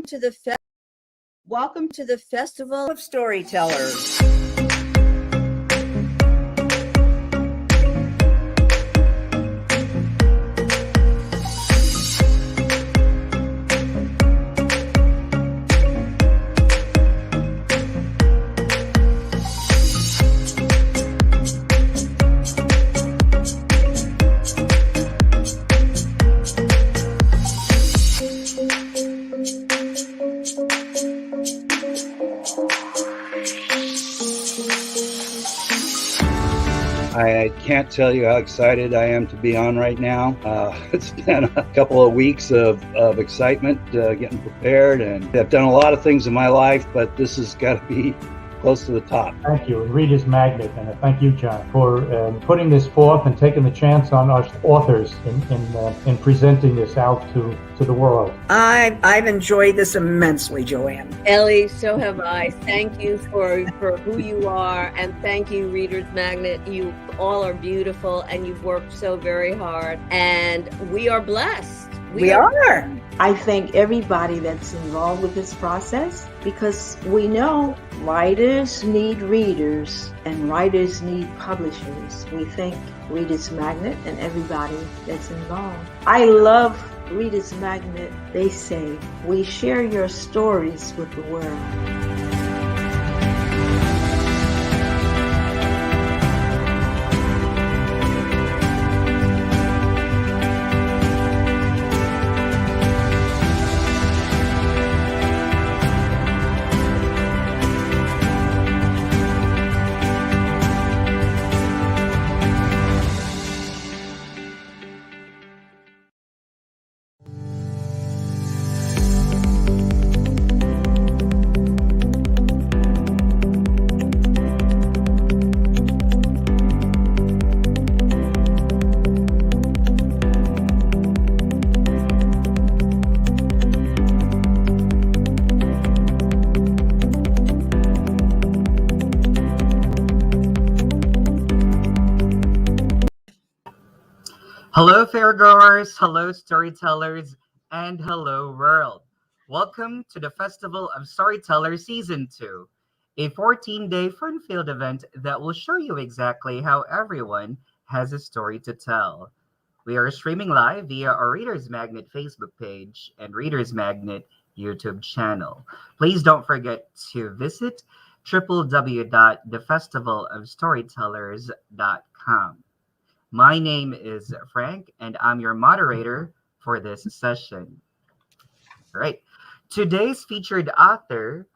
to the welcome to the Festival of Storytellers. I can't tell you how excited I am to be on right now. It's been a couple of weeks of excitement, getting prepared, and I've done a lot of things in my life, but this has got to be close to the top. Thank you, Reader's Magnet, and thank you, John, for putting this forth and taking the chance on us authors in presenting this out to the world. I've enjoyed this immensely, Joanne. Ellie, so have I. Thank you for who you are, and thank you, Reader's Magnet. You all are beautiful, and you've worked so very hard, and we are blessed. We are. I thank everybody that's involved with this process, because we know writers need readers and writers need publishers. We thank Reader's Magnet and everybody that's involved. I love Reader's Magnet. They say, we share your stories with the world. Hello, fairgoers, hello, storytellers, and hello, world. Welcome to the Festival of Storytellers Season 2, a 14-day fun-filled event that will show you exactly how everyone has a story to tell. We are streaming live via our Reader's Magnet Facebook page and Reader's Magnet YouTube channel. Please don't forget to visit www.thefestivalofstorytellers.com. My name is Frank, and I'm your moderator for this session. All right. Today's featured author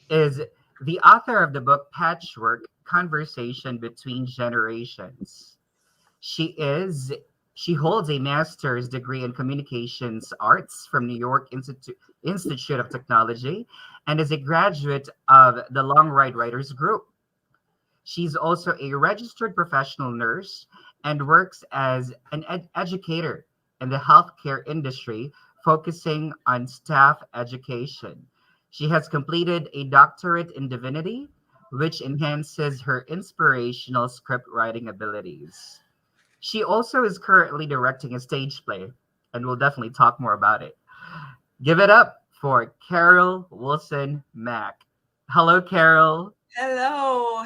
is the author of the book Patchwork: Conversation Between Generations. She holds a master's degree in communications arts from New York Institute of Technology and is a graduate of the Long Ride Writers Group. She's also a registered professional nurse and works as an educator in the healthcare industry, focusing on staff education. She has completed a doctorate in divinity, which enhances her inspirational script writing abilities. She also is currently directing a stage play, and we'll definitely talk more about it. Give it up for Carol Wilson-Mack. Hello, Carol. Hello.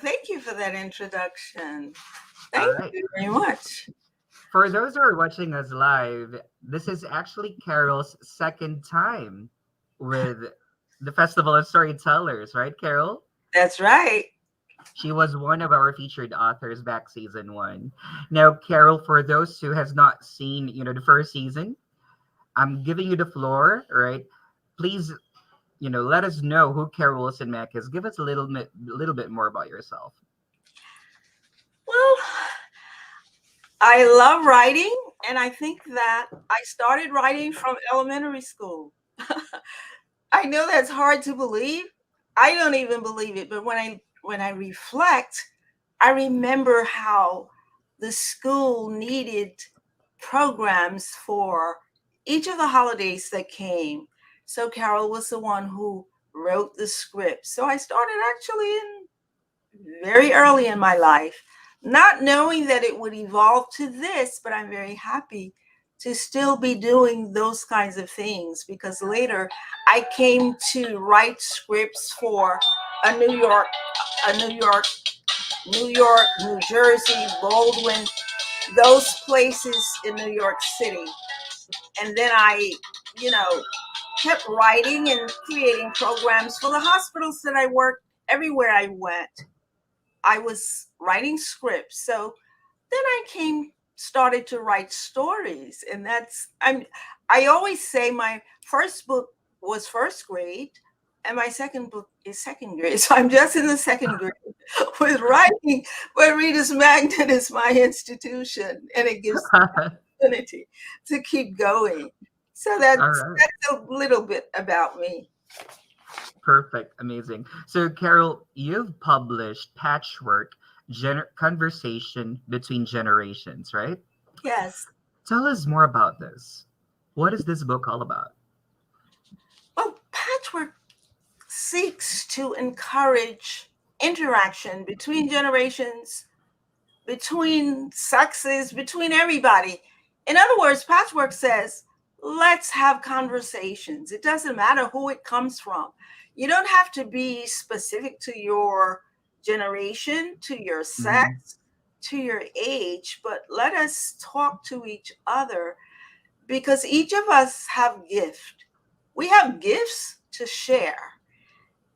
Thank you for that introduction. Thank you very much. For those who are watching us live, this is actually Carol's second time with the Festival of Storytellers, right, Carol? That's right. She was one of our featured authors back season 1. Now, Carol, for those who has not seen, the first season, I'm giving you the floor, right? Please, let us know who Carol Wilson-Mack is. Give us a little bit more about yourself. Well, I love writing, and I think that I started writing from elementary school. I know that's hard to believe. I don't even believe it, but when I reflect, I remember how the school needed programs for each of the holidays that came. So Carol was the one who wrote the script. So I started actually very early in my life, not knowing that it would evolve to this, but I'm very happy to still be doing those kinds of things, because later I came to write scripts for a New York, New Jersey, Baldwin, those places in New York City. And then I, you know, kept writing and creating programs for the hospitals that I worked. Everywhere I went, I was writing scripts. So then I started to write stories. And I always say my first book was first grade and my second book is second grade. So I'm just in the second grade with writing, but Reader's Magnet is my institution, and it gives me the opportunity to keep going. So that's a little bit about me. Perfect. Amazing. So, Carol, you've published Patchwork, Conversation Between Generations, right? Yes. Tell us more about this. What is this book all about? Well, Patchwork seeks to encourage interaction between generations, between sexes, between everybody. In other words, Patchwork says, let's have conversations. It doesn't matter who it comes from. You don't have to be specific to your generation, to your sex, to your age, but let us talk to each other, because each of us have gift. We have gifts to share.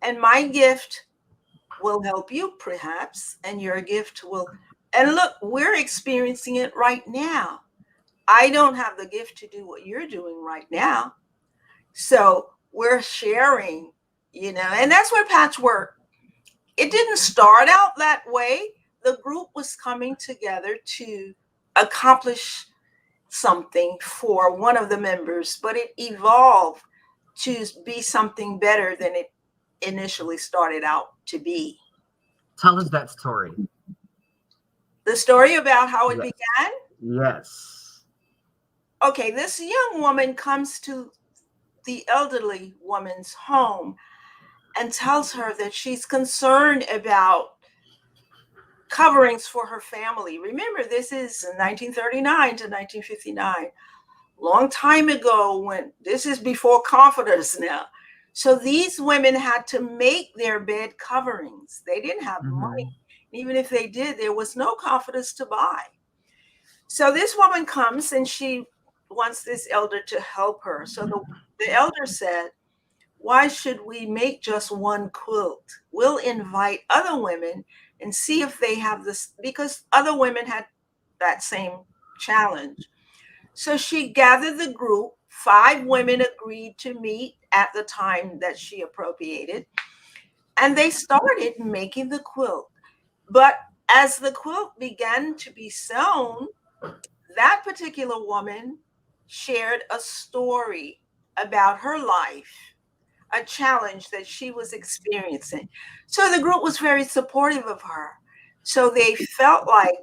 And my gift will help you perhaps, and your gift will. And look, we're experiencing it right now. I don't have the gift to do what you're doing right now. So we're sharing, and that's where Patchwork, it didn't start out that way. The group was coming together to accomplish something for one of the members, but it evolved to be something better than it initially started out to be. Tell us that story. The story about how it began? Yes. Okay, this young woman comes to the elderly woman's home and tells her that she's concerned about coverings for her family. Remember, this is 1939 to 1959. Long time ago, when this is before comforters now. So these women had to make their bed coverings. They didn't have money. Even if they did, there was no comforters to buy. So this woman comes and she wants this elder to help her. So the elder said, why should we make just one quilt? We'll invite other women and see if they have this, because other women had that same challenge. So she gathered the group. 5 women agreed to meet at the time that she appropriated, and they started making the quilt. But as the quilt began to be sewn, that particular woman shared a story about her life, a challenge that she was experiencing. So the group was very supportive of her. So they felt like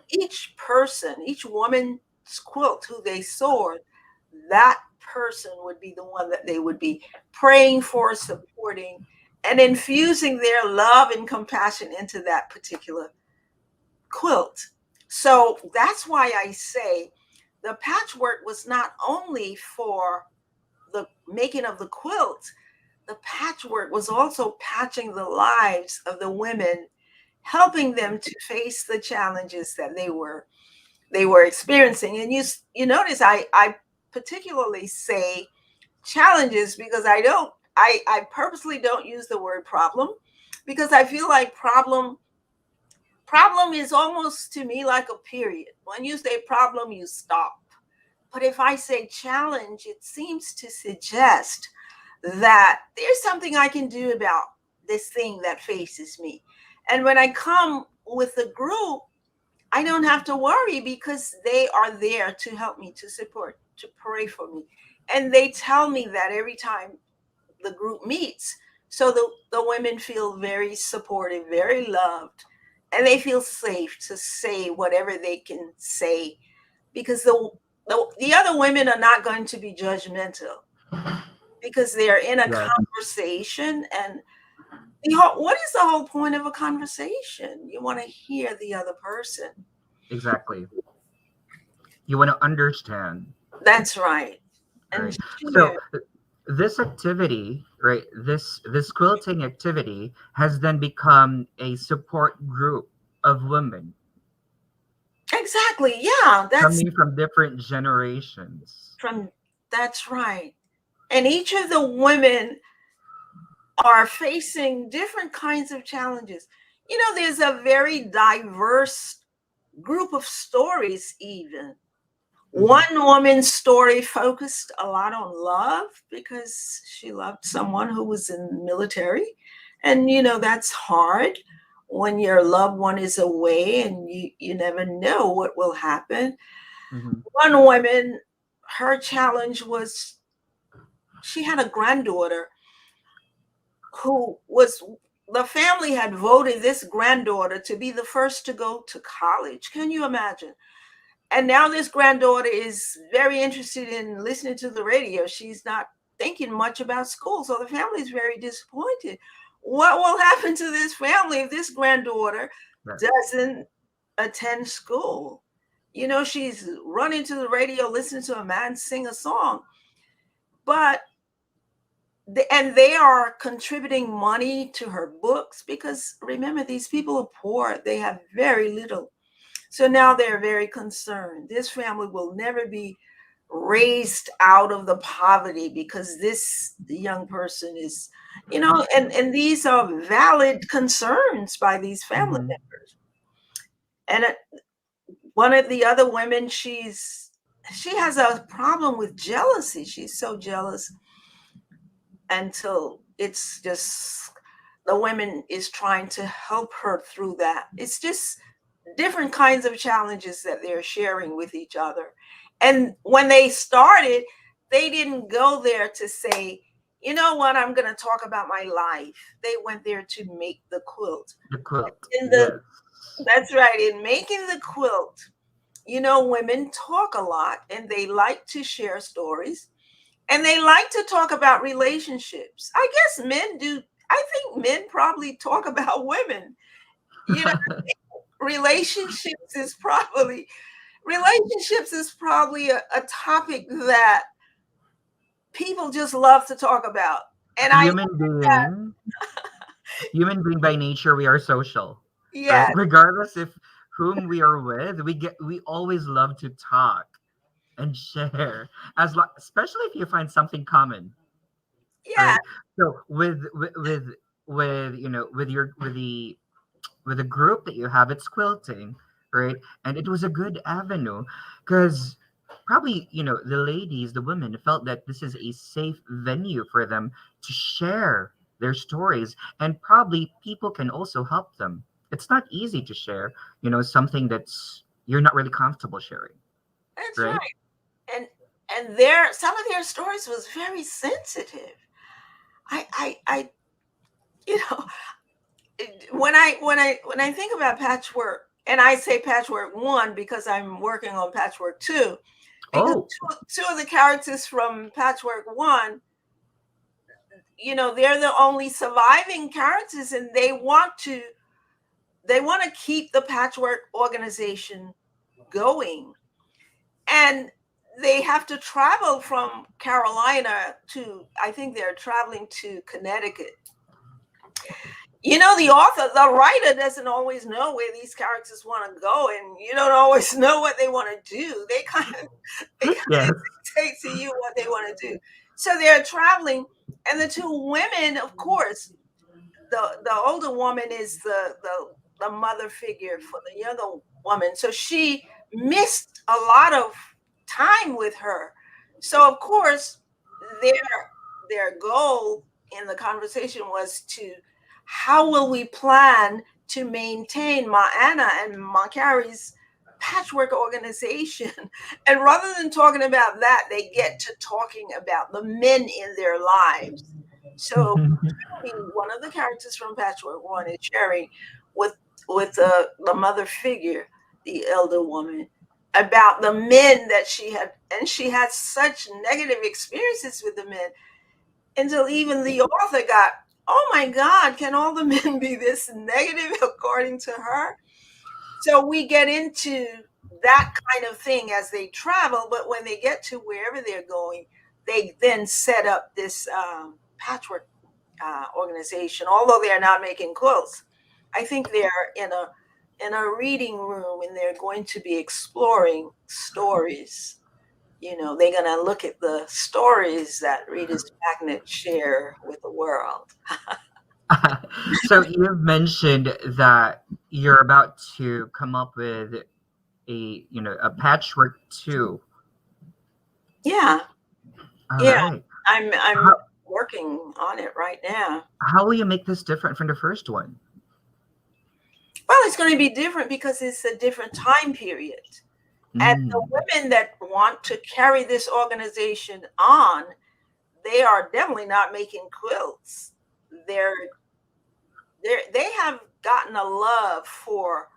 each woman's quilt who they sewed, that person would be the one that they would be praying for, supporting, and infusing their love and compassion into that particular quilt. So that's why I say the patchwork was not only for the making of the quilt, the patchwork was also patching the lives of the women, helping them to face the challenges that they were experiencing. And you notice I particularly say challenges, because I purposely don't use the word problem, because I feel like problem is almost to me like a period. When you say problem, you stop. But if I say challenge, it seems to suggest that there's something I can do about this thing that faces me. And when I come with a group, I don't have to worry, because they are there to help me, to support, to pray for me. And they tell me that every time the group meets. So the women feel very supported, very loved, and they feel safe to say whatever they can say, because the other women are not going to be judgmental, because they're in a conversation. And what is the whole point of a conversation? You want to hear the other person. Exactly. You want to understand. That's right. And Right. share. So this activity, right? This quilting activity has then become a support group of women Exactly. Yeah, that's coming from different generations. that's right. And each of the women are facing different kinds of challenges. You know, there's a very diverse group of stories, even. One woman's story focused a lot on love because she loved someone who was in the military. And, you know, that's hard when your loved one is away and you never know what will happen. Mhm. One woman, her challenge was she had a granddaughter who was the family had voted this granddaughter to be the first to go to college. Can you imagine? And now this granddaughter is very interested in listening to the radio. She's not thinking much about school. So the family is very disappointed. What will happen to this family if this granddaughter Right. doesn't attend school? You know, she's running to the radio, listening to a man sing a song. But and they are contributing money to her books because remember, these people are poor. They have very little. So now they're very concerned. This family will never be raised out of the poverty because this young person is, you know, and these are valid concerns by these family Mhm. members. And one of the other women, she has a problem with jealousy. She's so jealous until it's just the women is trying to help her through that. It's just different kinds of challenges that they're sharing with each other. And when they started, they didn't go there to say, you know what, I'm going to talk about my life. They went there to make the quilt. The quilt. In Yes. that's right. In making the quilt, you know, women talk a lot and they like to share stories and they like to talk about relationships. I guess men do. I think men probably talk about women. You know, relationships is probably a topic that people just love to talk about. And I Human being, human being by nature, we are social, right? yeah, Regardless if whom we are with, we always love to talk and share, especially if you find something common, yeah, right? So with you know with the group that you have, it's quilting, right? And it was a good avenue because probably, you know, the ladies, the women felt that this is a safe venue for them to share their stories, and probably people can also help them. It's not easy to share, you know, something that's you're not really comfortable sharing, that's right? right. And their some of their stories was very sensitive. I you know, when I think about patchwork, and I say patchwork one because I'm working on patchwork two, because Oh, two of the characters from patchwork one, you know, they're the only surviving characters, and they want to keep the patchwork organization going, and they have to travel from Carolina to, I think they're traveling to Connecticut. You know, the writer doesn't always know where these characters want to go, and you don't always know what they want to do. They kind of yes. dictate to you what they want to do. So they're traveling, and the two women, of course, the older woman is the mother figure for the younger woman. So she missed a lot of time with her. So of course, their their goal in the conversation was to how will we plan to maintain Anna and Carrie's patchwork organization. And rather than talking about that, they get to talking about the men in their lives. So one of the characters from Patchwork One is sharing with the mother figure, the elder woman, about the men that she had, and she had such negative experiences with the men until even the author got, oh my God, can all the men be this negative according to her? So we get into that kind of thing as they travel. But when they get to wherever they're going, they then set up this patchwork organization. Although they're not making quilts, I think they're in a reading room, and they're going to be exploring stories. You know, they're going to look at the stories that Reader's Magnet share with the world. So you've mentioned that you're about to come up with a patchwork too. Yeah. All Yeah. right. I'm How, working on it right now. how will you make this different from the first one? Well, it's going to be different because it's a different time period. And the women that want to carry this organization on, they are definitely not making quilts. They have gotten a love for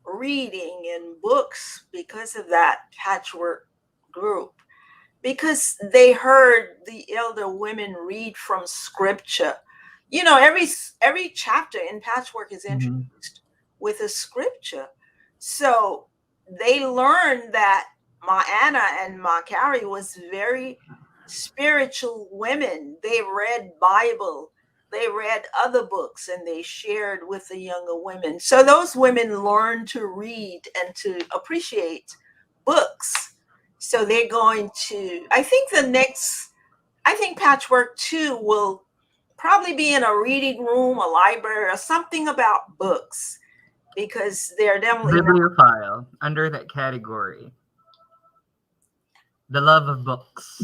reading and books because of that patchwork group, because they heard the elder women read from scripture. You know, every chapter in patchwork is introduced with a scripture. So they learned that Ma Anna and Ma Carrie was very spiritual women. They read Bible, they read other books, and they shared with the younger women. So those women learned to read and to appreciate books. So they're going to, I think Patchwork 2 will probably be in a reading room, a library, or something about books, because they're definitely Bibliophile under that category. The love of books.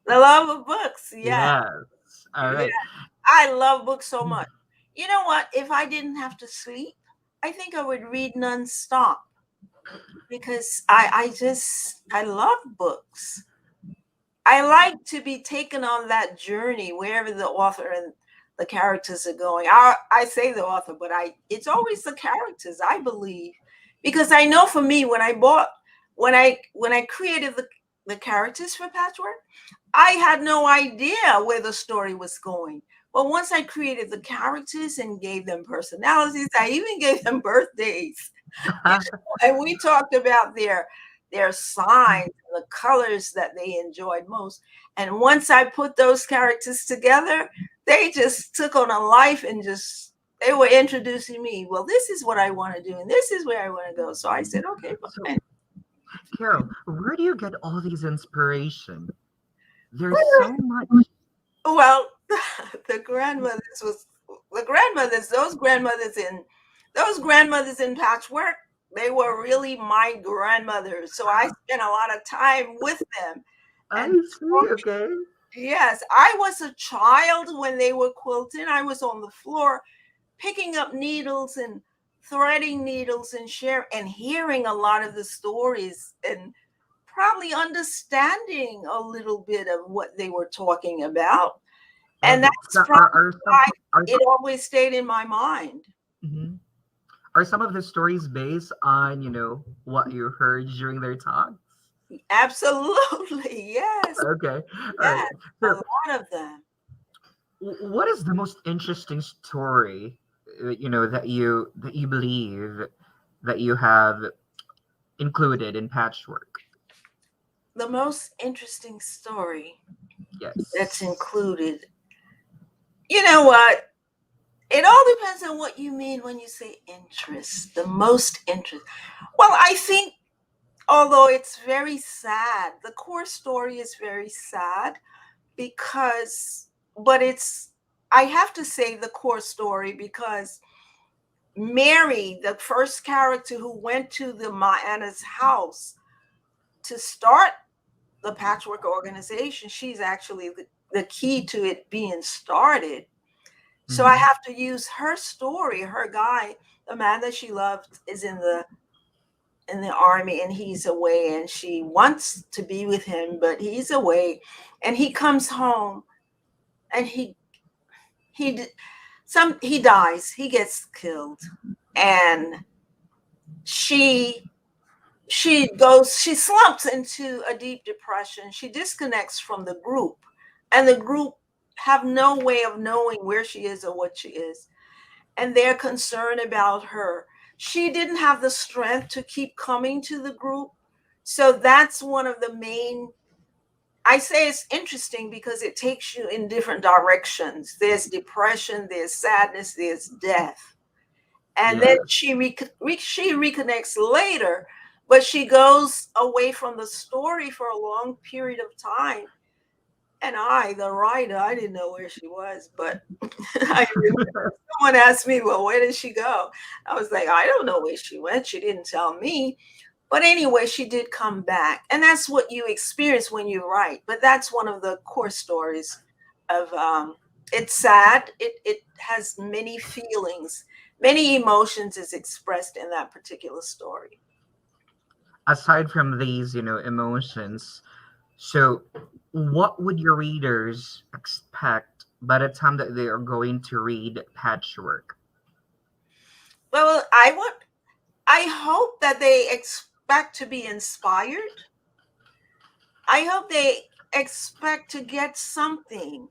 the love of books. Yeah. Yes. All right. Yeah. I love books so much. You know what? If I didn't have to sleep, I think I would read nonstop, because I love books. I like to be taken on that journey wherever the author and the characters are going. I say the author, but it's always the characters, I believe, because I know for me, when I created the characters for Patchwork, I had no idea where the story was going. But once I created the characters and gave them personalities, I even gave them birthdays. And we talked about their signs and the colors that they enjoyed most. And once I put those characters together, they just took on a life, and they were introducing me. Well, this is what I want to do, and this is where I want to go. So I said, okay, fine. Carol, where do you get all these inspiration? There's so much. Well, those grandmothers in Patchwork, they were really my grandmothers. So I spent a lot of time with them. I see, okay. Yes, I was a child when they were quilting. I was on the floor picking up needles and threading needles and hearing a lot of the stories, and probably understanding a little bit of what they were talking about. And that's probably why it always stayed in my mind. Mm-hmm. Are some of the stories based on, what you heard during their talks? Absolutely, yes. Okay. Yes, right. So, a lot of them. What is the most interesting story, that you believe that you have included in Patchwork? The most interesting story, yes, that's included. You know what? It all depends on what you mean when you say interest. The most interest. Well, I think, although it's very sad, the core story is very sad, I have to say the core story, because Mary, the first character who went to the Ma Anna's house to start the Patchwork organization, she's actually the key to it being started. So I have to use her story. Her guy, the man that she loved, is in the army, and he's away, and she wants to be with him, but he's away, and he comes home, and he dies. He gets killed, and she slumps into a deep depression. She disconnects from the group, and the group have no way of knowing where she is or what she is. And they're concerned about her. she didn't have the strength to keep coming to the group. So that's one of the main, I say it's interesting because it takes you in different directions. There's depression, there's sadness, there's death. And then Yes. she reconnects later, but she goes away from the story for a long period of time. And I, the writer, I didn't know where she was, but someone asked me, well, where did she go? I was like, I don't know where she went. She didn't tell me. But anyway, she did come back. And that's what you experience when you write. But that's one of the core stories of it's sad. It has many feelings, many emotions is expressed in that particular story. Aside from these, emotions, so what would your readers expect by the time that they are going to read Patchwork? Well, I hope that they expect to be inspired. I hope they expect to get something.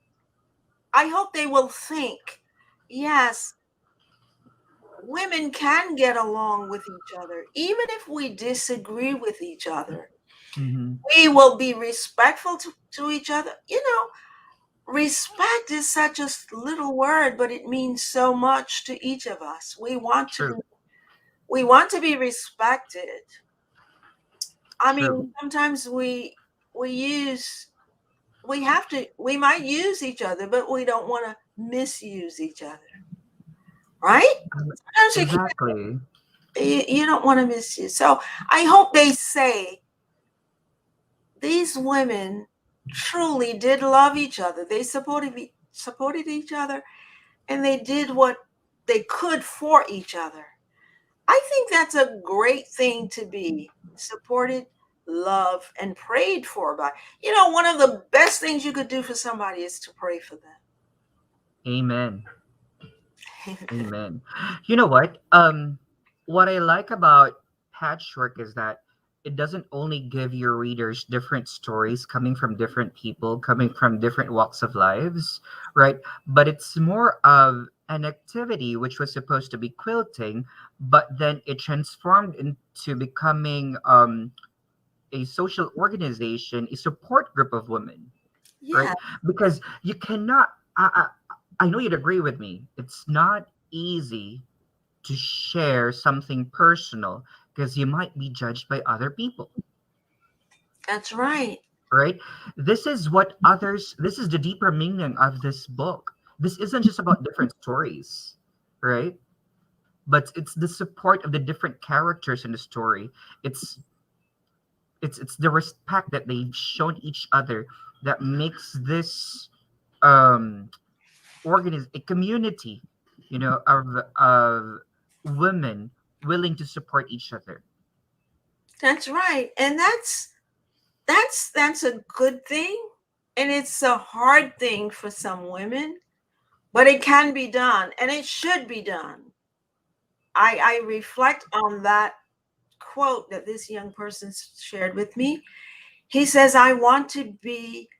I hope they will think, yes, women can get along with each other. Even if we disagree with each other, Mhm. we will be respectful to each other. Respect is such a little word, but it means so much to each of us. We want True. to be respected. I True. mean, sometimes we might use each other, but we don't want to misuse each other. Right? Sometimes Exactly. you don't want to misuse. So I hope they say these women truly did love each other. They supported each other, and they did what they could for each other. I think that's a great thing to be supported, loved, and prayed for by. One of the best things you could do for somebody is to pray for them. Amen. Amen. You know what I like about Patchwork is that it doesn't only give your readers different stories coming from different people, coming from different walks of lives, right? But it's more of an activity which was supposed to be quilting, but then it transformed into becoming a social organization, a support group of women, Yeah, right? Because you cannot, I know you'd agree with me, it's not easy to share something personal because you might be judged by other people, that's right. right? This is the deeper meaning of this book. This isn't just about different stories, right? But it's the support of the different characters in the story. It's the respect that they've shown each other that makes this um a community, of women willing to support each other. That's right. And that's a good thing. And it's a hard thing for some women, but it can be done and it should be done. I reflect on that quote that this young person shared with me. He says, I want to be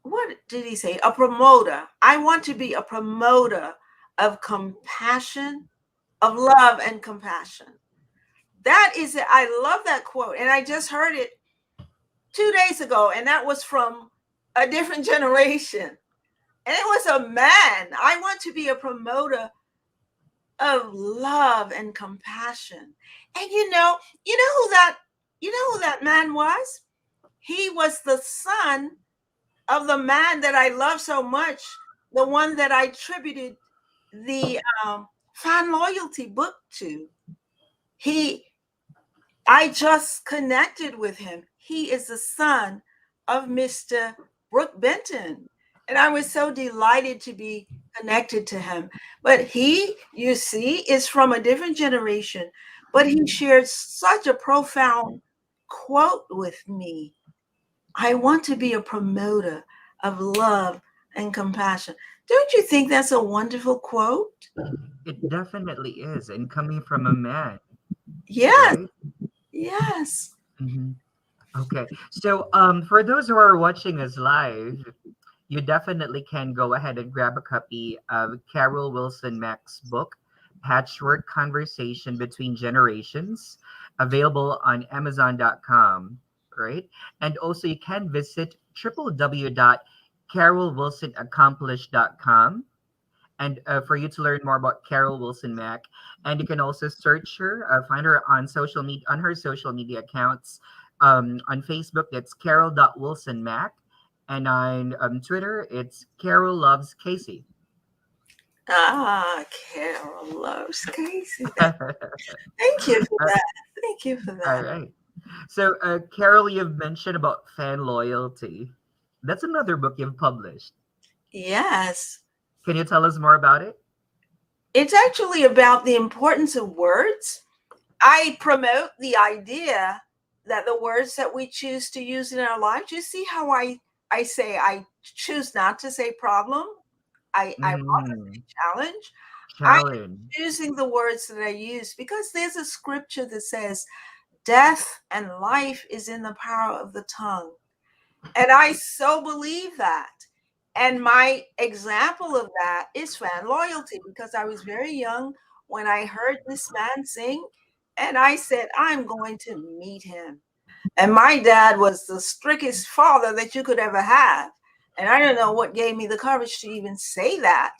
what did he say? A promoter. I want to be a promoter of compassion, of love and compassion. That is it. I love that quote. And I just heard it 2 days ago, and that was from a different generation. And it was a man. I want to be a promoter of love and compassion. And you know who that man was? He was the son of the man that I love so much, the one that I attributed the fan loyalty book to. I just connected with him. He is the son of Mr. Brooke Benton. And I was so delighted to be connected to him. But he, you see, is from a different generation. But he shared such a profound quote with me. I want to be a promoter of love and compassion. Don't you think that's a wonderful quote? It definitely is, and coming from a man, Yes, right? yes. Hmm. Okay, so for those who are watching us live, you definitely can go ahead and grab a copy of Carol Wilson-Mack's book, patchwork conversation between generations, available on Amazon.com, right? And also you can visit www.carolwilsonaccomplished.com and for you to learn more about Carol Wilson-Mack. And you can also search her, find her on social media, on her social media accounts. On Facebook, it's carol.wilson-mack. And on Twitter, it's Carol Loves Casey. Ah, Carol loves Casey. Thank you for that. Thank you for that. All right. So, Carol, you've mentioned about fan loyalty. That's another book you've published. Yes. Can you tell us more about it? It's actually about the importance of words. I promote the idea that the words that we choose to use in our lives, you see how I say I choose not to say problem. I want to say challenge. I'm choosing the words that I use because there's a scripture that says death and life is in the power of the tongue. And I so believe that. And my example of that is fan loyalty, because I was very young when I heard this man sing, and I said, I'm going to meet him. And my dad was the strictest father that you could ever have. And I don't know what gave me the courage to even say that.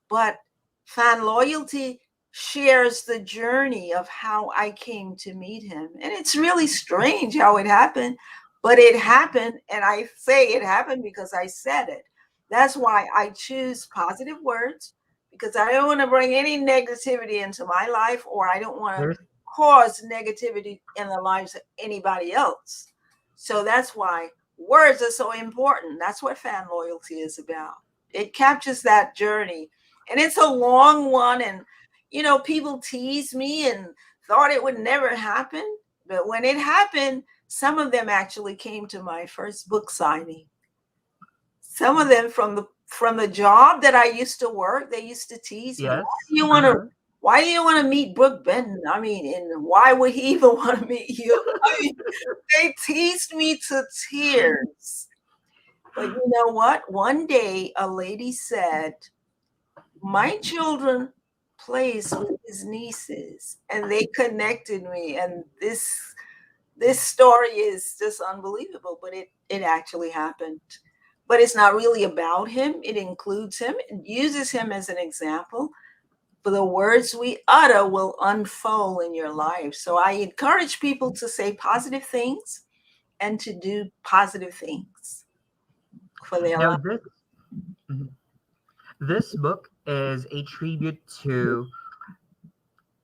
But fan loyalty shares the journey of how I came to meet him. And it's really strange how it happened, but it happened. And I say it happened because I said it. That's why I choose positive words, because I don't want to bring any negativity into my life, or I don't want to cause negativity in the lives of anybody else. So that's why words are so important. That's what fan loyalty is about. It captures that journey. And it's a long one. And, you know, people tease me and thought it would never happen. But when it happened, some of them actually came to my first book signing. Some of them from the job that I used to work, they used to tease me. Why do you want to meet Brooke Benton? I mean, and why would he even want to meet you? I mean, they teased me to tears. But you know what? One day a lady said, my children plays with his nieces, and they connected me. And this story is just unbelievable, but it actually happened. But it's not really about him. It includes him. It uses him as an example. But the words we utter will unfold in your life. So I encourage people to say positive things and to do positive things for their life. This book is a tribute to,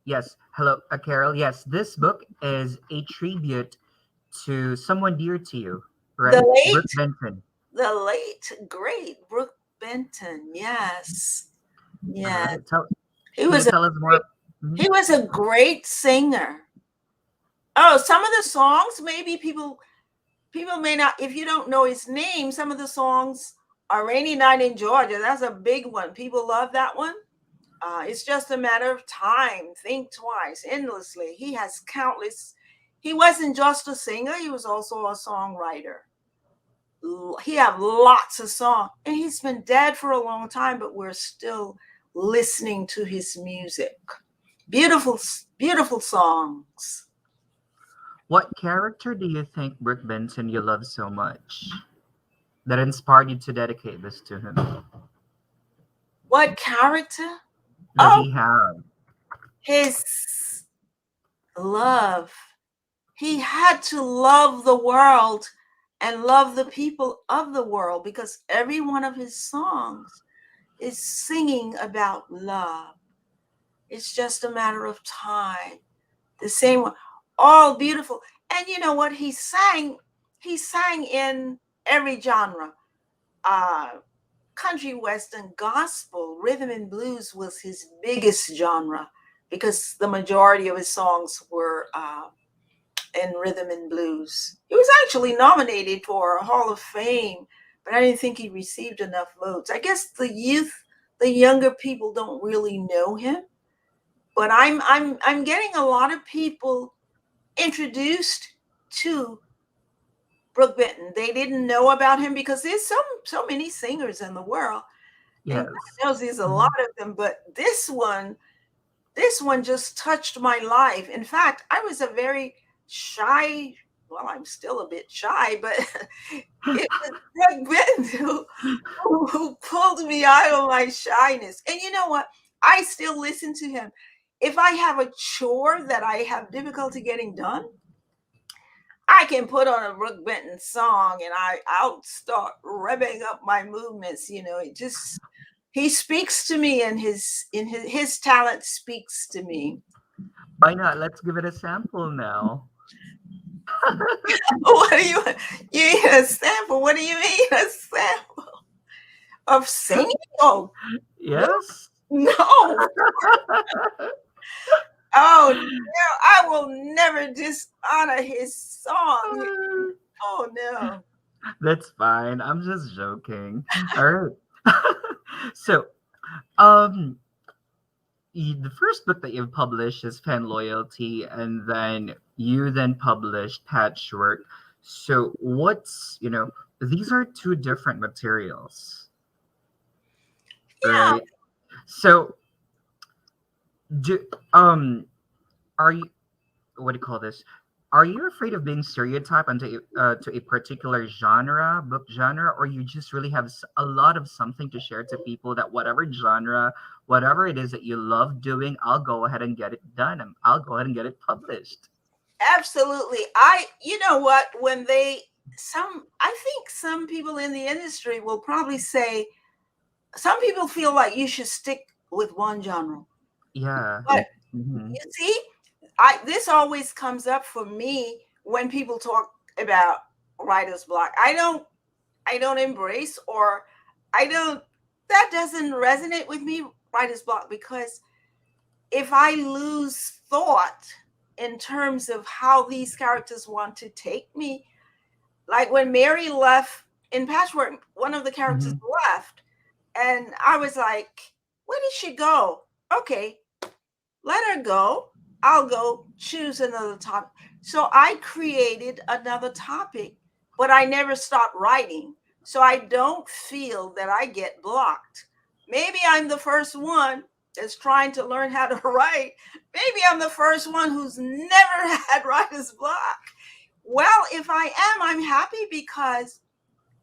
yes, hello, Carol. Yes, this book is a tribute to someone dear to you, right? Brooke Benton. The late, great Brooke Benton. Yes. Yes. Right. He was a great singer. Oh, some of the songs, maybe people may not, if you don't know his name, some of the songs are Rainy Night in Georgia. That's a big one. People love that one. It's just a matter of time. Think twice, endlessly. He has countless. He wasn't just a singer. He was also a songwriter. He had lots of songs, and he's been dead for a long time, but we're still listening to his music. Beautiful, beautiful songs. What character do you think, Brooke Benton, you love so much that inspired you to dedicate this to him? What character? Does he have? His love. He had to love the world and love the people of the world, because every one of his songs is singing about love. It's just a matter of time. The same one, all beautiful. And you know what? He sang in every genre. Country, western, gospel, rhythm and blues was his biggest genre, because the majority of his songs were in rhythm and blues. He was actually nominated for a Hall of Fame, but I didn't think he received enough votes. I guess the younger people don't really know him. But I'm getting a lot of people introduced to Brooke Benton. They didn't know about him because there's so many singers in the world. Yes. And God knows there's a lot of them, but this one this one just touched my life. In fact, I was a very shy, well, I'm still a bit shy, but it was Greg Benton who pulled me out of my shyness. And you know what? I still listen to him. If I have a chore that I have difficulty getting done, I can put on a Brooke Benton song and I'll start revving up my movements. It just, he speaks to me, and his talent speaks to me. Why not? Let's give it a sample now. What do you need a sample? What do you mean a sample of singing? Oh, Yes. no. Oh no, I will never dishonor his song. Oh no. That's fine. I'm just joking. All right. So, um, the first book that you've published is Fan Loyalty, and then you then published Patchwork. So, these are two different materials, Yeah. right? So, are you, what do you call this? Are you afraid of being stereotyped onto to a particular book genre, or you just really have a lot of something to share to people that whatever genre, whatever it is that you love doing, I'll go ahead and get it done, and I'll go ahead and get it published? Absolutely. You know what, I think some people in the industry will probably say, some people feel like you should stick with one genre. Yeah. But Mhm. you see, this always comes up for me when people talk about writer's block. I don't embrace, or that doesn't resonate with me, writer's block, because if I lose thought in terms of how these characters want to take me, like when Mary left in Patchwork, one of the characters left, and I was like, where did she go? Okay, let her go. I'll go choose another topic. So I created another topic, but I never stopped writing. So I don't feel that I get blocked. Maybe I'm the first one that's trying to learn how to write. Maybe I'm the first one who's never had writer's block. Well, if I am, I'm happy, because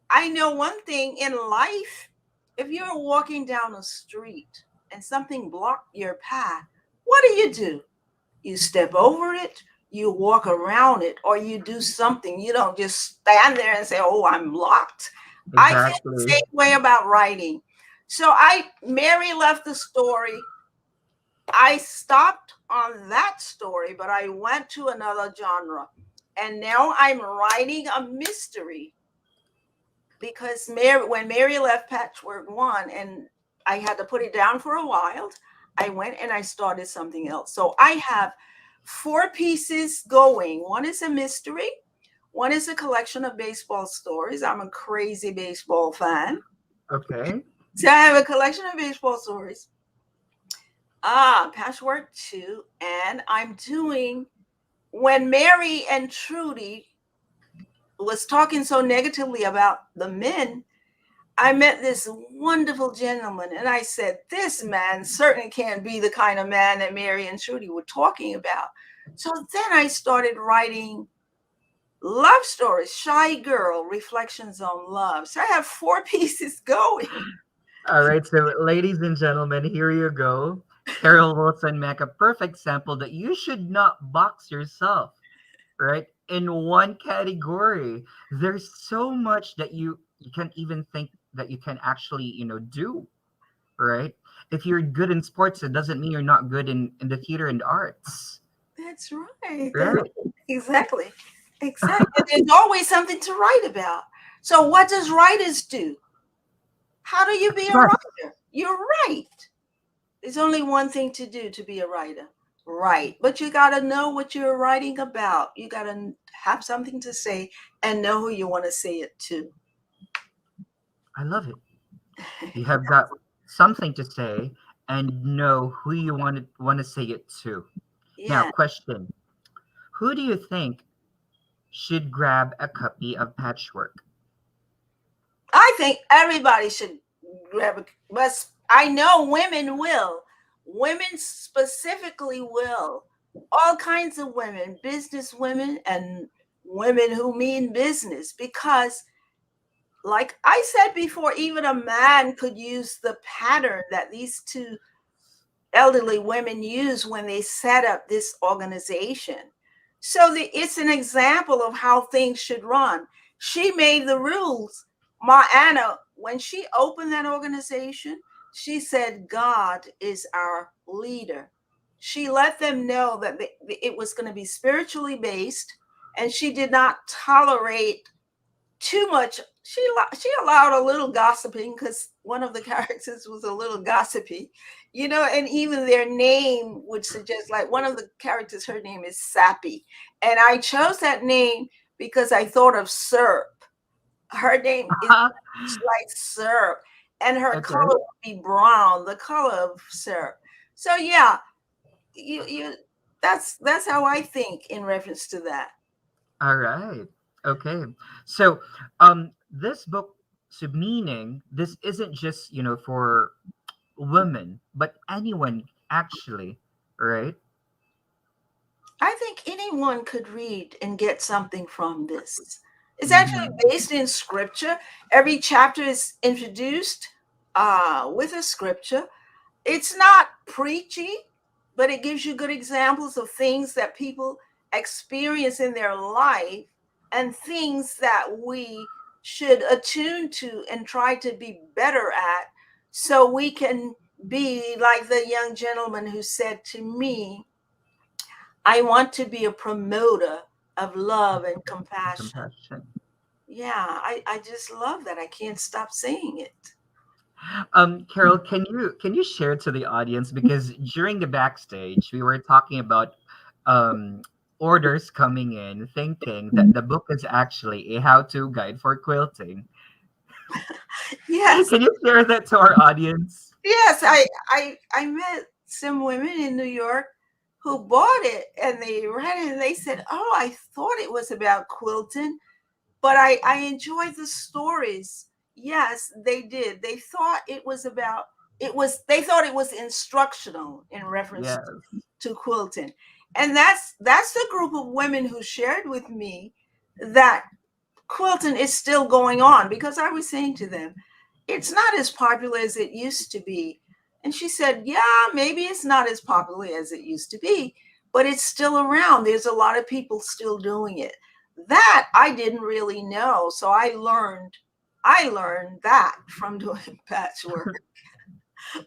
I know one thing in life. If you're walking down a street and something blocked your path, what do? You step over it, you walk around it, or you do something. You don't just stand there and say, oh, I'm blocked. I feel the Exactly. same way about writing. So Mary left the story. I stopped on that story, but I went to another genre. And now I'm writing a mystery, because when Mary left Patchwork 1 and I had to put it down for a while, I went and I started something else. So I have 4 pieces going. One is a mystery. One is a collection of baseball stories. I'm a crazy baseball fan. Okay. So I have a collection of baseball stories. Patchwork 2. And I'm doing, when Mary and Trudy was talking so negatively about the men, I met this wonderful gentleman, and I said, this man certainly can't be the kind of man that Mary and Trudy were talking about. So then I started writing love stories, Shy Girl, Reflections on Love. So I have 4 pieces going. All right. So, ladies and gentlemen, here you go. Carol Wilson-Mack, a perfect sample that you should not box yourself, right, in one category. There's so much that you can't even think that you can actually do, right? If you're good in sports, it doesn't mean you're not good in the theater and arts. That's right. Right. Exactly. There's always something to write about. So what does writers do? How do you be a writer? You write. There's only one thing to do to be a writer. Write. But you got to know what you're writing about. You got to have something to say and know who you want to say it to. I love it. You have got something to say and know who you want to say it to. Yeah. Now, question. Who do you think should grab a copy of Patchwork? I think everybody should grab it. But I know women will. women specifically will, all kinds of women, business women and women who mean business, because like I said before, even a man could use the pattern that these two elderly women use when they set up this organization. So it's an example of how things should run. She made the rules. Ma Anna, when she opened that organization, she said, God is our leader. She let them know that it was going to be spiritually based, and she did not tolerate too much. She allowed a little gossiping, because one of the characters was a little gossipy, and even their name would suggest, like one of the characters, her name is Sappy, and I chose that name because I thought of syrup. Her name is like syrup, and her color would be brown, the color of syrup. So yeah, you that's how I think in reference to that. All right. Okay. So, this book's meaning, this isn't just, for women, but anyone actually, right? I think anyone could read and get something from this. It's actually based in scripture. Every chapter is introduced with a scripture. It's not preachy, but it gives you good examples of things that people experience in their life and things that we should attune to and try to be better at, so we can be like the young gentleman who said to me, I want to be a promoter of love and compassion. Yeah, I just love that. I can't stop saying it. Carol, can you share to the audience, because during the backstage we were talking about orders coming in, thinking that the book is actually a how-to guide for quilting. Yes. Can you share that to our audience? Yes, I met some women in New York who bought it, and they read it and they said, "Oh, I thought it was about quilting, but I enjoyed the stories." Yes, they did. They thought it was about they thought it was instructional in reference to quilting. And that's the group of women who shared with me that quilting is still going on, because I was saying to them, it's not as popular as it used to be. And she said, yeah, maybe it's not as popular as it used to be, but it's still around. There's a lot of people still doing it. That I didn't really know. So I learned that from doing patchwork.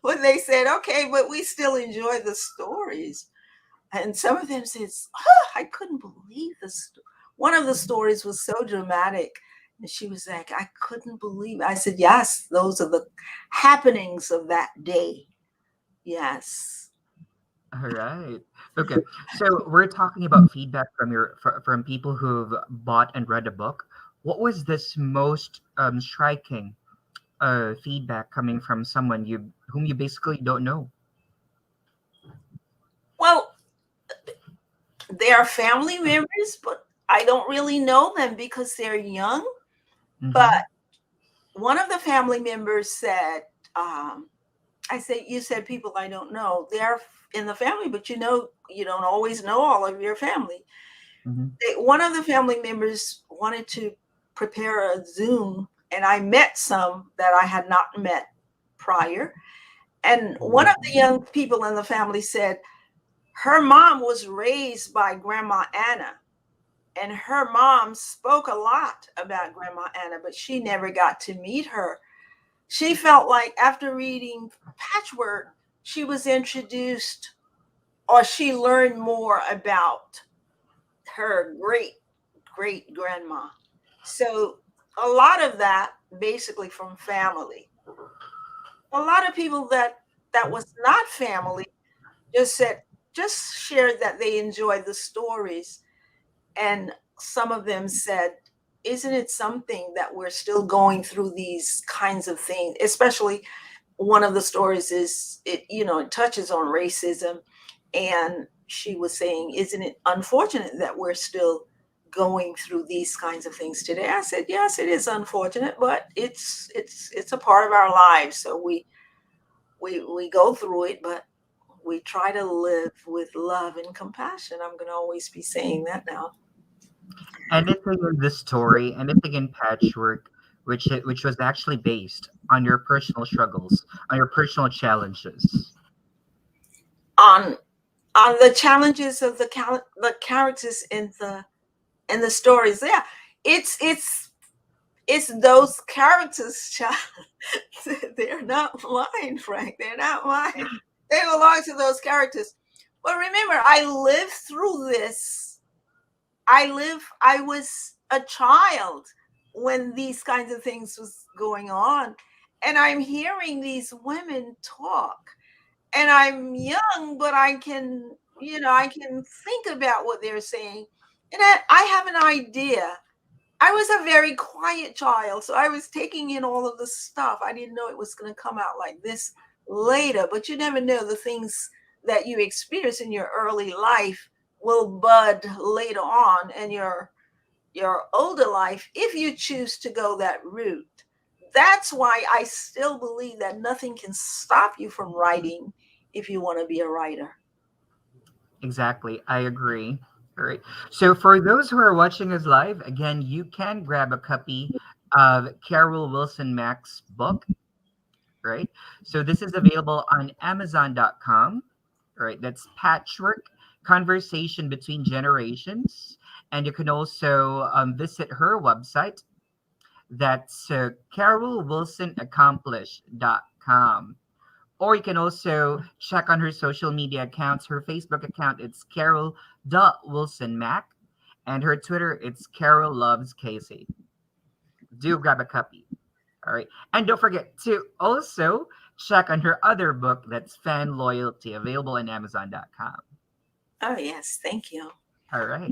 When they said, okay, but we still enjoy the stories. And some of them said, oh, I couldn't believe this. One of the stories was so dramatic. And she was like, I couldn't believe it. I said, yes, those are the happenings of that day. Yes. All right. Okay. So we're talking about feedback from people who've bought and read a book. What was this most striking feedback coming from someone whom you basically don't know? Well, they are family members, but I don't really know them because they're young. Mm-hmm. But one of the family members said, I said, you said people I don't know. They're in the family, but you don't always know all of your family. Mm-hmm. One of the family members wanted to prepare a Zoom, and I met some that I had not met prior. And one of the young people in the family said her mom was raised by Grandma Anna, and her mom spoke a lot about Grandma Anna, but she never got to meet her. She felt like after reading Patchwork, she was introduced, or she learned more about her great grandma. So a lot of that basically from family. A lot of people that was not family just shared that they enjoyed the stories. And some of them said, isn't it something that we're still going through these kinds of things? Especially one of the stories is, it touches on racism. And she was saying, isn't it unfortunate that we're still going through these kinds of things today? I said, yes, it is unfortunate, but it's a part of our lives. So we go through it, but we try to live with love and compassion. I'm going to always be saying that now. Anything in this story, anything in Patchwork, which was actually based on your personal struggles, on your personal challenges. On the challenges of the characters in the stories. Yeah, it's those characters. They're not mine, Frank. They're not mine. They belong to those characters. But remember, I lived through this. I was a child when these kinds of things was going on, and I'm hearing these women talk, and I'm young, but I can think about what they're saying, and I have an idea. I was a very quiet child, so I was taking in all of the stuff. I didn't know it was going to come out like this later, but you never know, the things that you experience in your early life will bud later on in your older life if you choose to go that route. That's why I still believe that nothing can stop you from writing if you want to be a writer. Exactly. I agree. All right. So for those who are watching us live, again, you can grab a copy of Carol Wilson-Mack's book, right? So this is available on Amazon.com, right? That's Patchwork, Conversation Between Generations. And you can also visit her website. That's carolwilsonaccomplish.com. Or you can also check on her social media accounts. Her Facebook account, it's Carol.Wilson-Mack. And her Twitter, it's Carol Loves Casey. Do grab a copy. All right. And don't forget to also check on her other book, that's Fan Loyalty, available on Amazon.com. Oh, yes. Thank you. All right.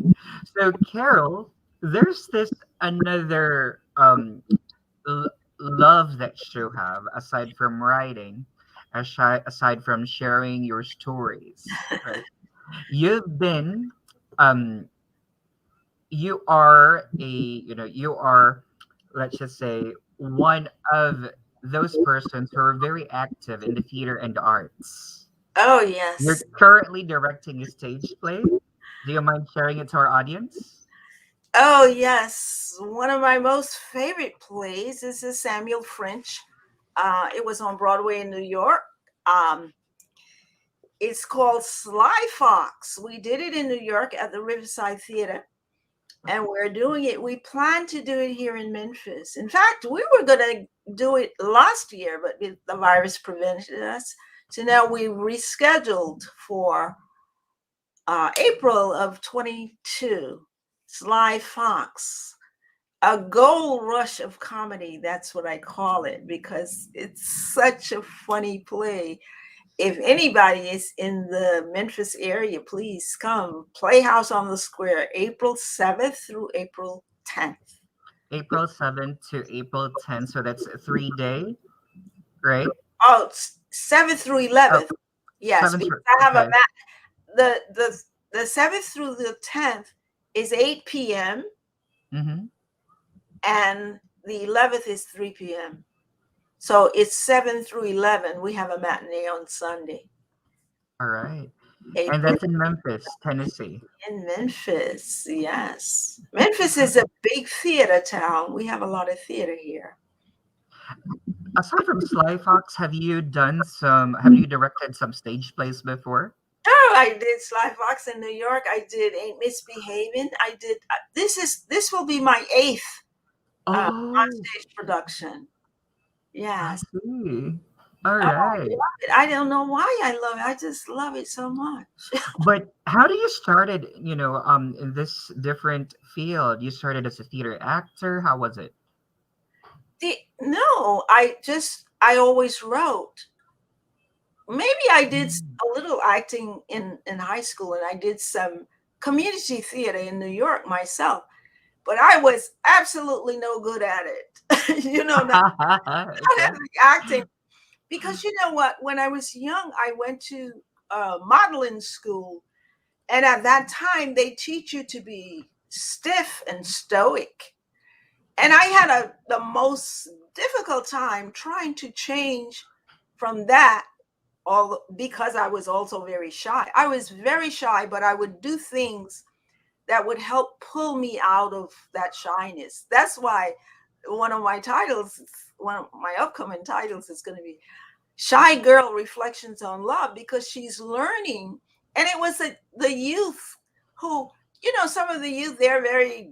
So, Carol, there's this another love that you have aside from writing, aside from sharing your stories, right? You've been, you are you are, let's just say, one of those persons who are very active in the theater and the arts. Oh, You're yes. currently directing a stage play. Do you mind sharing it to our audience? Oh, yes. One of my most favorite plays is the Samuel French. It was on Broadway in New York. It's called Sly Fox. We did it in New York at the Riverside Theater, and we're doing it. We plan to do it here in Memphis. In fact, we were going to do it last year, but the virus prevented us. So now we rescheduled for April of 22. Sly Fox, a gold rush of comedy. That's what I call it, because it's such a funny play. If anybody is in the Memphis area, please come. Playhouse on the Square, April 7th through April 10th. April 7th to April 10th. So that's a 3-day, right? Oh, 7th through 11th. Yes, 7th because through- I have okay. the 7th through the 10th is 8 p.m. Mhm. and the 11th is 3 p.m. So it's 7 through 11. We have a matinee on Sunday. All right. April. And that's in Memphis, Tennessee. In Memphis, yes. Memphis is a big theater town. We have a lot of theater here. Aside from Sly Fox, have you directed some stage plays before? Oh, I did Sly Fox in New York. I did Ain't Misbehaving. I did. This will be my 8th on-stage production. Yes. I see. All Oh, I right. love it. I don't know why I love it. I just love it so much. But how do you started, in this different field? You started as a theater actor. How was it? No, I always wrote. Maybe I did a little acting in high school, and I did some community theater in New York myself, but I was absolutely no good at it. Not at the acting, because you know what? When I was young, I went to modeling school, and at that time, they teach you to be stiff and stoic. And I had the most difficult time trying to change from that all because I was also very shy. I was very shy, but I would do things that would help pull me out of that shyness. That's why one of my titles, one of my upcoming titles is going to be Shy Girl Reflections on Love, because she's learning. And it was the youth who, some of the youth, they're very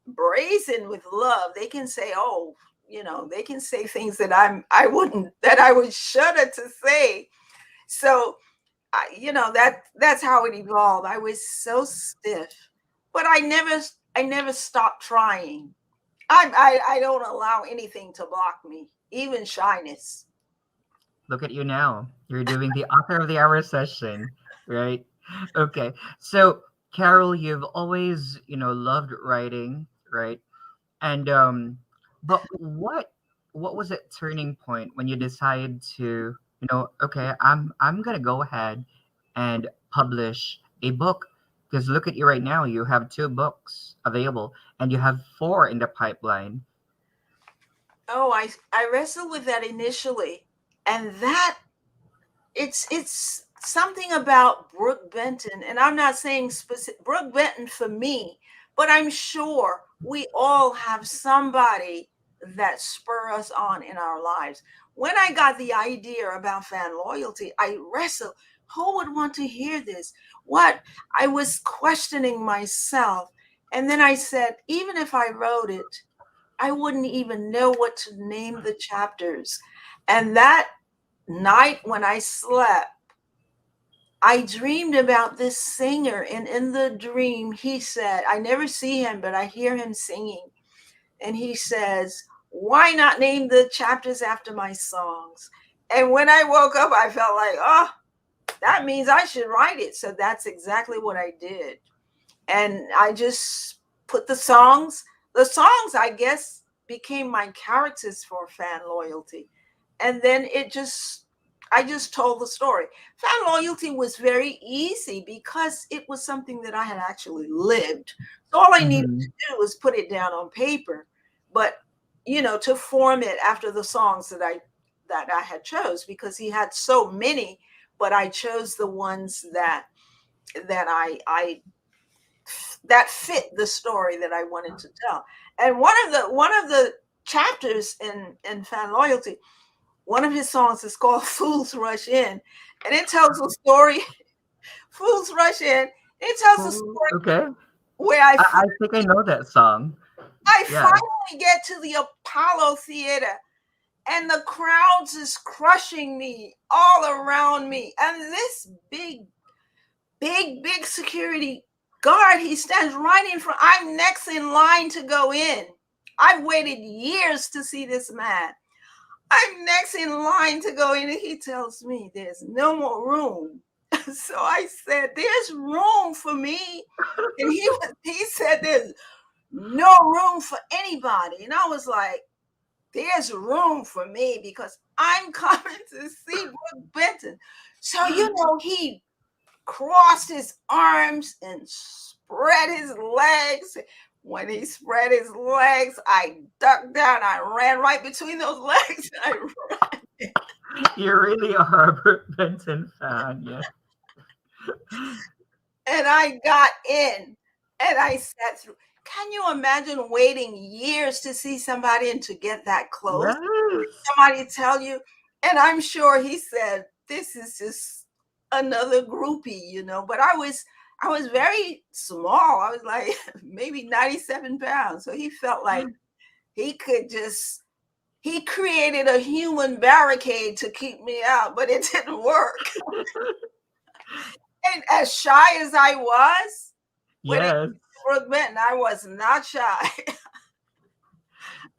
brazen with love. They can say, oh, they can say things that I would shudder to say. So, that's how it evolved. I was so stiff, but I never stopped trying. I don't allow anything to block me, even shyness. Look at you now. You're doing the author of the hour session, right? Okay. So, Carol, you've always, loved writing, right? And but what was that turning point when you decided to, okay, I'm gonna go ahead and publish a book? Because look at you right now, you have 2 books available and you have 4 in the pipeline. Oh, I wrestled with that initially, and that it's something about Brooke Benton, and I'm not saying specific Brooke Benton for me, but I'm sure we all have somebody that spur us on in our lives. When I got the idea about fan loyalty, I wrestled. Who would want to hear this? What? I was questioning myself. And then I said, even if I wrote it, I wouldn't even know what to name the chapters. And that night when I slept, I dreamed about this singer. And in the dream, he said, I never see him, but I hear him singing. And he says, why not name the chapters after my songs? And when I woke up, I felt like, oh, that means I should write it. So that's exactly what I did. And I just put the songs, I guess, became my characters for fan loyalty. And then I just told the story. Fan loyalty was very easy because it was something that I had actually lived. So all I needed to do was put it down on paper, but to form it after the songs that I had chose, because he had so many, but I chose the ones that I that fit the story that I wanted to tell. And one of the chapters in fan loyalty, one of his songs is called Fools Rush In, and it tells a story. Fools Rush In. It tells a story. Okay. Where I think I know that song. I finally get to the Apollo Theater, and the crowds is crushing me all around me. And this big security guard, he stands right in front. I'm next in line to go in. I've waited years to see this man. I'm next in line to go in, and he tells me there's no more room. So I said, there's room for me. And he said there's no room for anybody. And I was like, there's room for me because I'm coming to see Brooke Benton. So, he crossed his arms and spread his legs. When he spread his legs, I ducked down. I ran right between those legs. And I ran. You really are a Brooke Benton fan, yeah. And I got in and I sat through. Can you imagine waiting years to see somebody and to get that close? Yes. Somebody tell you, and I'm sure he said, this is just another groupie, but I was very small. I was like maybe 97 pounds. So he felt like he created a human barricade to keep me out, but it didn't work. And as shy as I was, yes, Brooke Benton, I was not shy.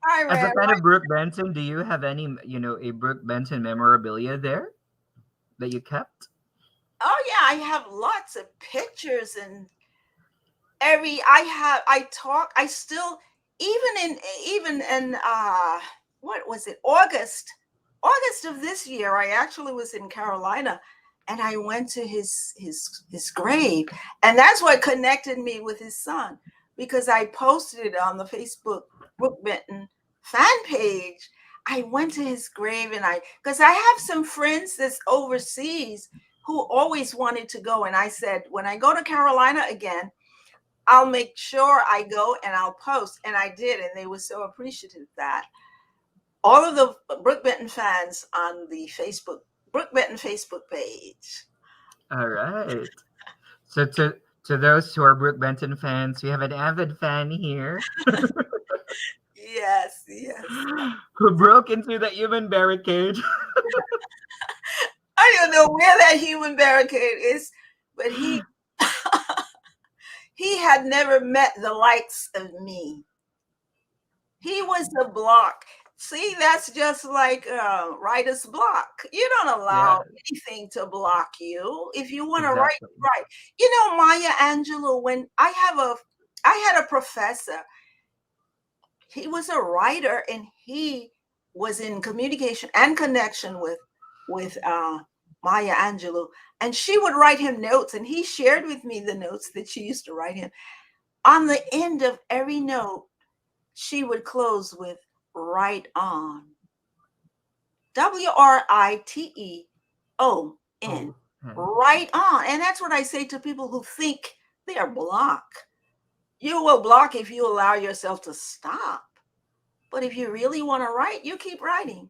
As a fan of Brooke Benton, do you have any, a Brooke Benton memorabilia there that you kept? Oh yeah, I have lots of pictures and even in what was it, August of this year, I actually was in Carolina. And I went to his grave. And that's what connected me with his son, because I posted it on the Facebook Brooke Benton fan page. I went to his grave because I have some friends that's overseas who always wanted to go. And I said, when I go to Carolina again, I'll make sure I go and I'll post. And I did. And they were so appreciative that all of the Brooke Benton fans on the Brooke Benton Facebook page. All right. So to those who are Brooke Benton fans, we have an avid fan here Yes. who broke into the human barricade. I don't know where that human barricade is, but he he had never met the likes of me. He was the block. See, that's just like writer's block. You don't allow anything to block you. If you want to write, write. You know, Maya Angelou, when I had a professor, he was a writer and he was in communication and connection with Maya Angelou. And she would write him notes, and he shared with me the notes that she used to write him. On the end of every note, she would close with "Write on." WRITEON. Write on. And that's what I say to people who think they are blocked. You will block if you allow yourself to stop. But if you really want to write, you keep writing.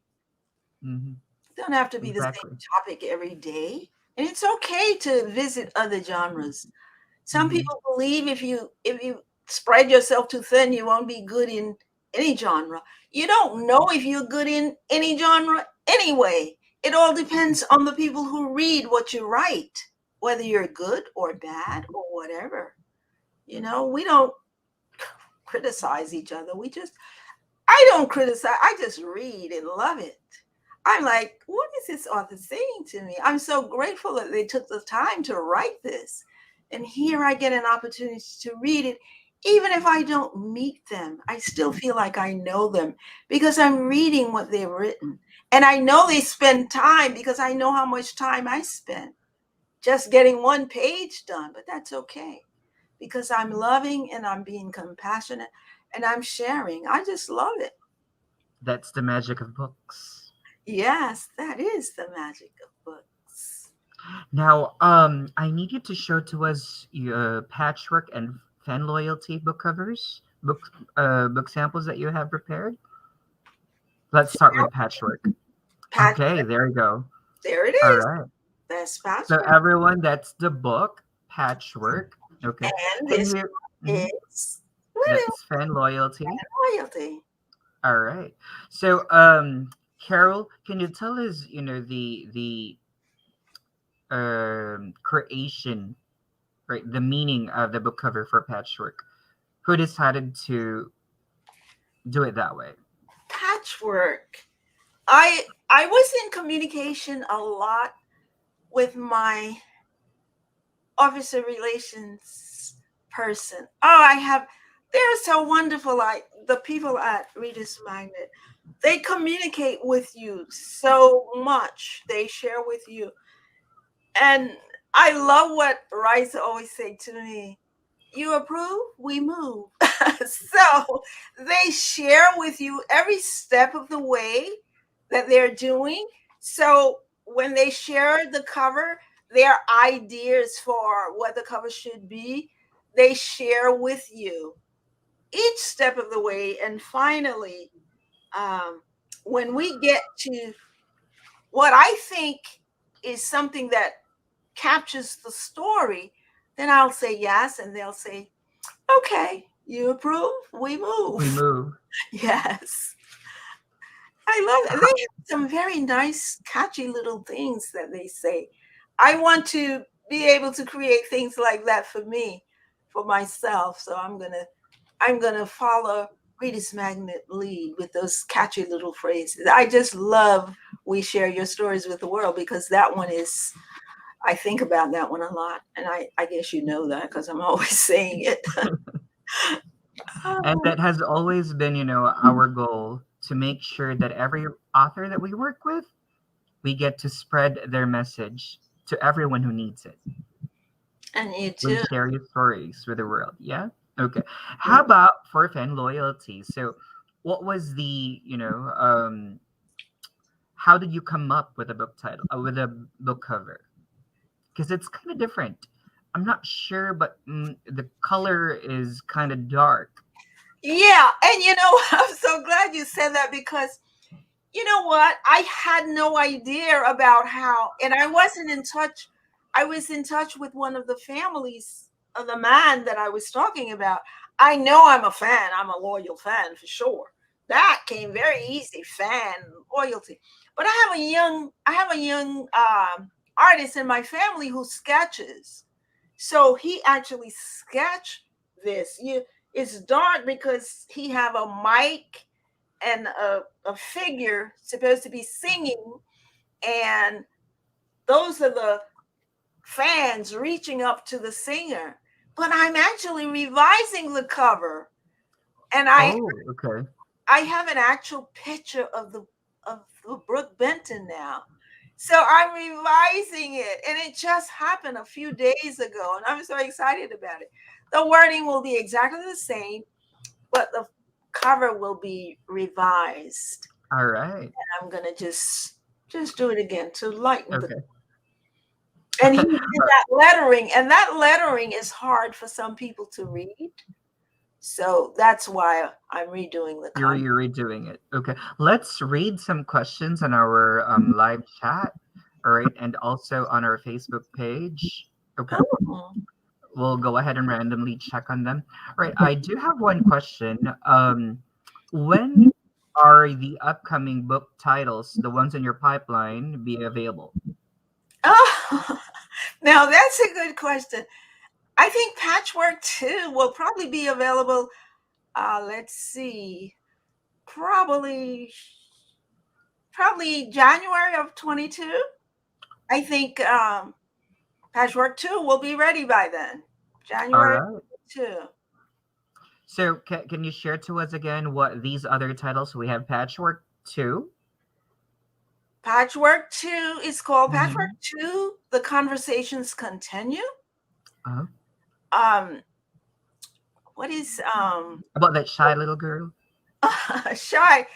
Mm-hmm. It don't have to be the same topic every day. And it's okay to visit other genres. Some people believe if you spread yourself too thin, you won't be good in any genre. You don't know if you're good in any genre anyway. It all depends on the people who read what you write, whether you're good or bad or whatever. You know, we don't criticize each other. I don't criticize. I just read and love it. I'm like, what is this author saying to me? I'm so grateful that they took the time to write this. And here I get an opportunity to read it. Even if I don't meet them, I still feel like I know them because I'm reading what they've written. And I know they spend time because I know how much time I spent just getting one page done. But that's okay because I'm loving and I'm being compassionate and I'm sharing. I just love it. That's the magic of books. Yes, that is the magic of books. Now, I need you to show to us your patchwork and fan loyalty book covers, book samples that you have prepared. Let's start with patchwork. Okay, there you go. There it is. All right. That's patchwork. So everyone, that's the book, Patchwork. Okay. And this is that's fan loyalty. Fan loyalty. All right. So, Carol, can you tell us, the creation, right? The meaning of the book cover for Patchwork. Who decided to do it that way? Patchwork. I was in communication a lot with my officer relations person. They're so wonderful. The people at Reader's Magnet, they communicate with you so much. They share with you. And I love what Rice always say to me, you approve, we move. So they share with you every step of the way that they're doing. So when they share the cover, their ideas for what the cover should be, they share with you each step of the way. And finally, when we get to what I think is something that captures the story, then I'll say yes, and they'll say, okay, you approve, we move. We move. Yes. I love it. They have some very nice, catchy little things that they say. I want to be able to create things like that for me, for myself. So I'm gonna follow Reader's Magnet lead with those catchy little phrases. I just love We Share Your Stories with the World because that one is, I think about that one a lot. And I guess you know that because I'm always saying it. And that has always been, our goal, to make sure that every author that we work with, we get to spread their message to everyone who needs it. And you too. We share your stories with the world. Yeah. Okay. How about for fan loyalty? So what was the, how did you come up with a book title, with a book cover? Because it's kind of different. I'm not sure, but the color is kind of dark. Yeah, and I'm so glad you said that, because you know what? I had no idea about how, and I wasn't in touch. I was in touch with one of the families of the man that I was talking about. I know I'm a fan. I'm a loyal fan for sure. That came very easy, fan loyalty. But I have a young artist in my family who sketches. So he actually sketched this. It's dark because he have a mic and a figure supposed to be singing, and those are the fans reaching up to the singer. But I'm actually revising the cover, and Oh, okay. I have an actual picture of the Brooke Benton now. So I'm revising it, and it just happened a few days ago, and I'm so excited about it. The wording will be exactly the same, but the cover will be revised. All right. And I'm gonna just do it again to lighten Okay. the. And he did that lettering, and that lettering is hard for some people to read. So that's why I'm redoing the cover. You're redoing it. Okay. Let's read some questions on our live chat. All right. And also on our Facebook page. Okay. Oh. We'll go ahead and randomly check on them. All right. I do have one question. When are the upcoming book titles, the ones in your pipeline, be available? Oh, now that's a good question. I think Patchwork 2 will probably be available. Let's see, probably January of 22. I think Patchwork 2 will be ready by then. January All right. 2. So can you share to us again what these other titles we have? Patchwork 2. Patchwork 2 is called Patchwork 2. The Conversations Continue. Uh-huh. What is about that shy little girl? Shy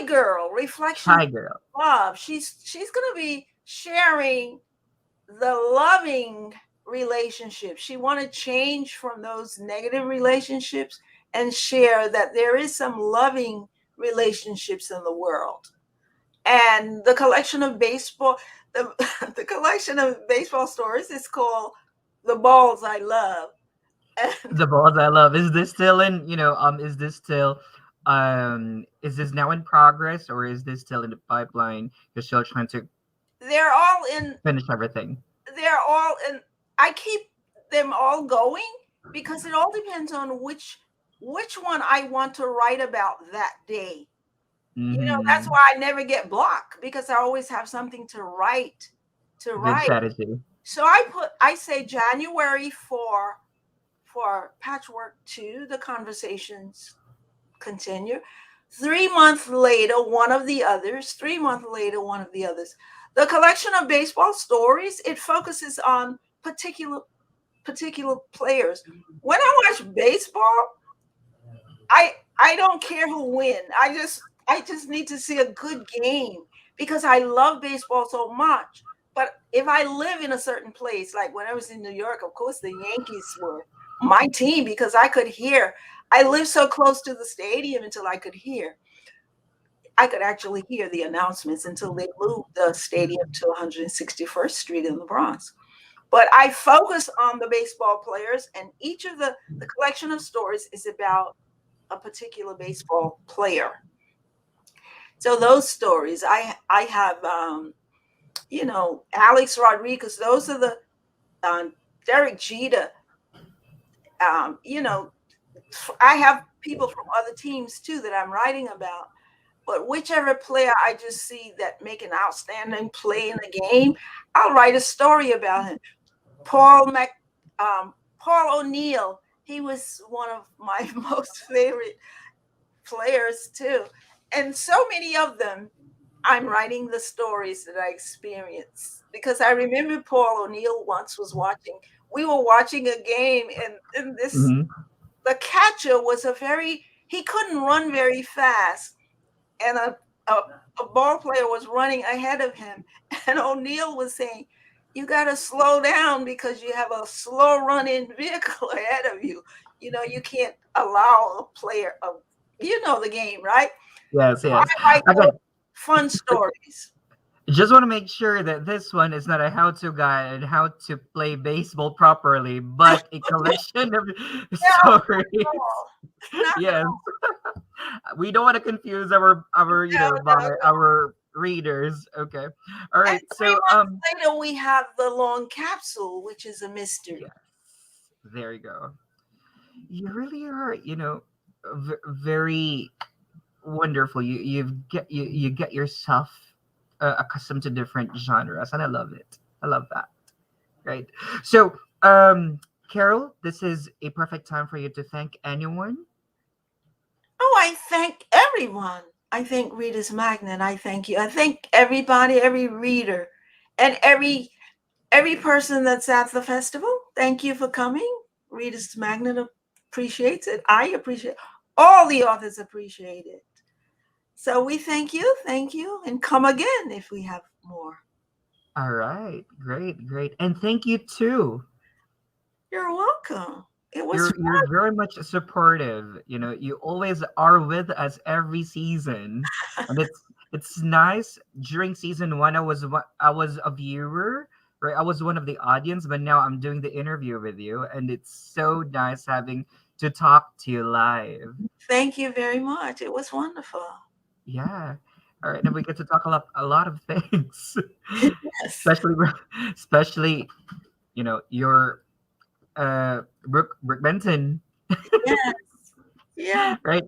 girl, reflection. Shy girl. Love. She's gonna be sharing the loving relationships. She want to change from those negative relationships and share that there is some loving relationships in the world. And the collection of baseball, the collection of baseball stories is called The Balls I Love. The Balls I Love. Is this still in, is this still is this now in progress, or is this still in the pipeline? You're still trying to They're all in finish everything. They're all in. I keep them all going because it all depends on which one I want to write about that day. That's why I never get blocked, because I always have something to write. Good strategy. So I say January for Patchwork 2, The Conversations Continue. 3 months later, one of the others. 3 months later, one of the others. The collection of baseball stories, it focuses on particular players. When I watch baseball, I don't care who wins. I just need to see a good game because I love baseball so much. But if I live in a certain place, like when I was in New York, of course the Yankees were my team because I could hear. I lived so close to the stadium until I could actually hear the announcements until they moved the stadium to 161st Street in the Bronx. But I focus on the baseball players, and each of the collection of stories is about a particular baseball player. So those stories, I have, Alex Rodriguez. Those are the Derek Jeter. I have people from other teams too that I'm writing about. But whichever player I just see that make an outstanding play in the game, I'll write a story about him. Paul O'Neill, he was one of my most favorite players too. And so many of them, I'm writing the stories that I experienced. Because I remember Paul O'Neill once we were watching a game, and this, the catcher was a very he couldn't run very fast, and a ball player was running ahead of him, and O'Neill was saying, "You got to slow down because you have a slow running vehicle ahead of you. You know, you can't allow a player of, you know, the game, right?" Yes, yes. I like Again, fun stories. just want to make sure that this one is not a how-to guide how to play baseball properly, but a collection of stories. Not Yes, we don't want to confuse our our readers. Okay, all And right. 3 months later, we have the long capsule, which is a mystery. Yes, there you go. You really are, very wonderful. You get yourself accustomed to different genres, and I love it. I love that. Right. So, Carol, this is a perfect time for you to thank anyone. Oh, I thank everyone. I thank Reader's Magnet. I thank you. I thank everybody, every reader, and every person that's at the festival. Thank you for coming. Reader's Magnet appreciates it. I appreciate it. All the authors appreciate it. So we thank you, and come again if we have more. All right, great, and thank you too. You're welcome. It was You're very much supportive. You always are with us every season, and it's nice. During season one, I was a viewer, right? I was one of the audience, but now I'm doing the interview with you, and it's so nice having to talk to you live. Thank you very much. It was wonderful. Yeah. All right, and we get to talk a lot of things, Yes. especially your Brooke Benton. Yes. Yeah. Right.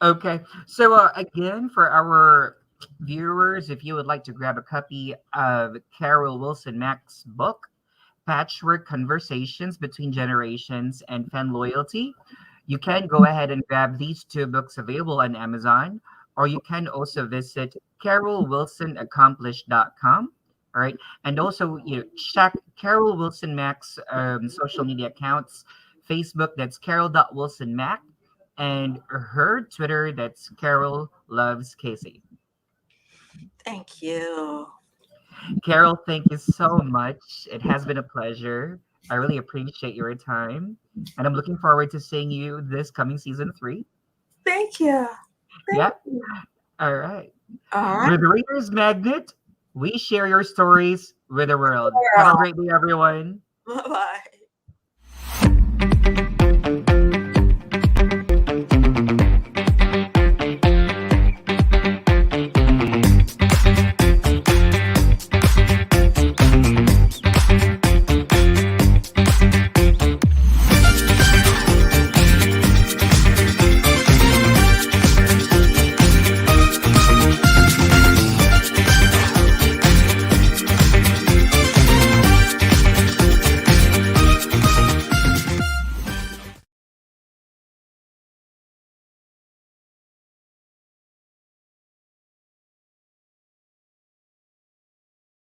Okay. So again, for our viewers, if you would like to grab a copy of Carol Wilson-Mack's book, Patchwork Conversations Between Generations and Fan Loyalty, you can go ahead and grab these two books available on Amazon, or you can also visit carolwilsonaccomplished.com. All right. And also, check Carol Wilson-Mack's social media accounts. Facebook, that's carol.wilsonmack, and her Twitter, that's Carol Loves Casey. Thank you. Carol, thank you so much. It has been a pleasure. I really appreciate your time, and I'm looking forward to seeing you this coming season 3. Thank you. Yeah. All right. All right. With Reader's Magnet, we share your stories with the world. Have a great day, everyone. Bye-bye.